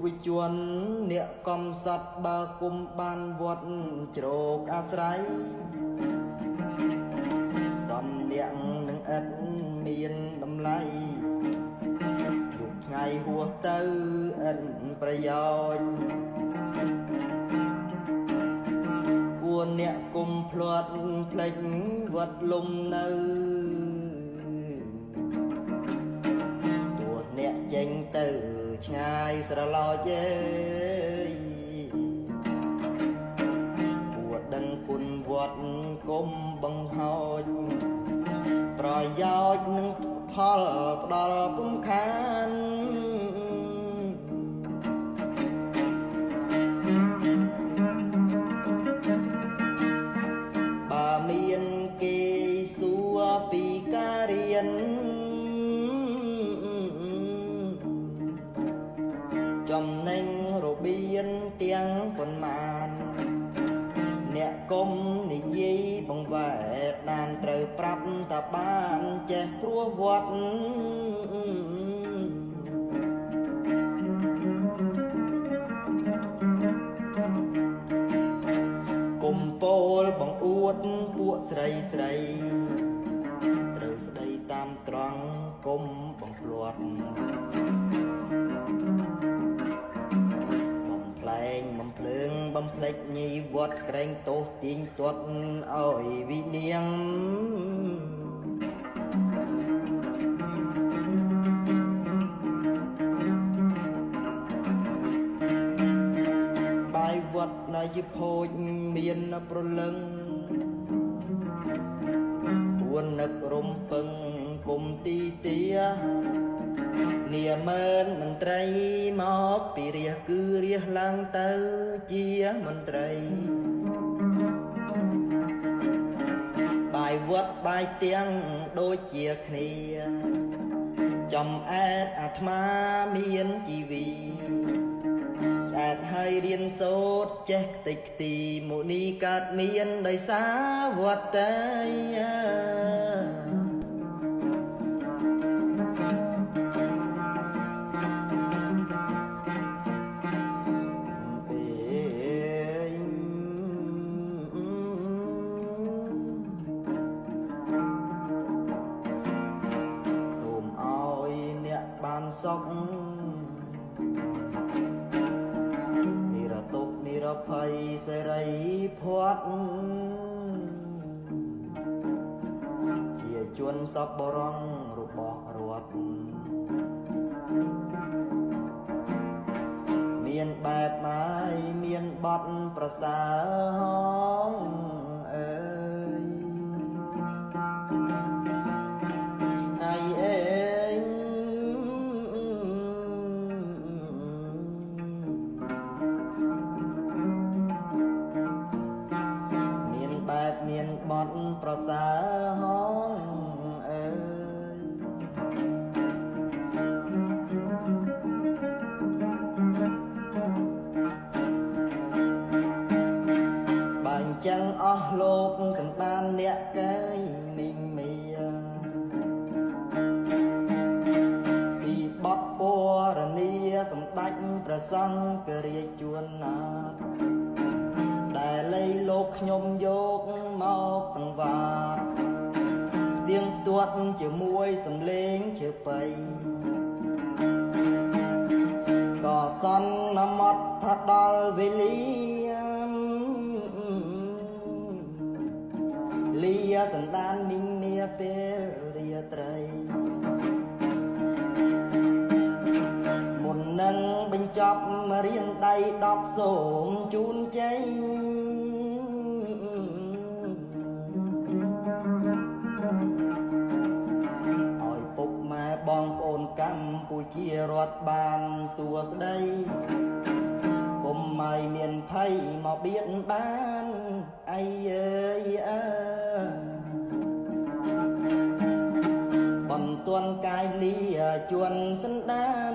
វិជនអ្នកកំសត់បើគុំបានវត្តជ្រោកអាស្រ័យសំអ្នកនឹងឥតមានតម្លៃយប់ថ្ងៃហួសទៅឥតប្រយោជន៍គួរអ្នកគុំភ្លាត់ផ្លេចវត្តលំនៅទួអ្នកចេញទៅឆ្ងាយស្រឡោចអើយពួតដឹងគុណវត្តគុំបង្ហោចប្រយោជន៍នឹងផលផ្ដល់ពុំខានបើមានគេសួរពីការរៀនចំណេញរបៀនទាំងប៉ុន្មានអ្នកគុំនិយាយបង្វែកដានត្រូវប្រាប់តាបានចេះព្រោះវត្តគុំពោលបង្អួតពួកស្រីត្រូវស្ដីតាមត្រង់គុំបង្ភ្លាត់បំភ្លើងបំភ្លេចញីវត្តក្រែងទោសទាញទាត់ឲ្យវិនាងបាយវត្តនៅជាភោជមានប្រលឹងពួននឹករំពឹងគុំទីទានាមែនមន្ត្រីមកពីរាជគឺរាជឡើងទៅជាមន្ត្រីបាយវត្តបាយទាំងដូចជាគ្នាចំអែតអាត្មាមានជីវីឆ្អែតហើយរៀនសូត្រចេះខ្ទេចខ្ទីមុនីកើតមានដោយសារវត្តតែសុខនិរតុកនិរភ័យសេរីភ័តជាជនសពបរងរបស់រដ្ឋមានបែបបាយមានបទប្រសើរអើយហើយអេមានបទប្រសើរអើយបើអញ្ចឹងអស់លោកសម្ដានអ្នកកាយមីងមៀពីបទពរនីសម្ដេចព្រះសង្ឃរាជជួនណាដែលលៃលោកខ្ញុំយកមកសង្វាតទៀងផ្ទាត់ជាមួយសំឡេងជើបៃក៏សន្មត់ថាដល់វេលាសណ្ដានមីងមៀពេលរាត្រីមុននឹងបញ្ចប់រៀនដៃ10សូមជូនជ័យឲ្យពុកម៉ែបងប្អូនកម្ពុជារដ្ឋបានសួស្ដីគុំឲ្យមានភ័យមកបៀតបានអីអើយអើបន្ទាន់កាយលាជួនសណ្ដាន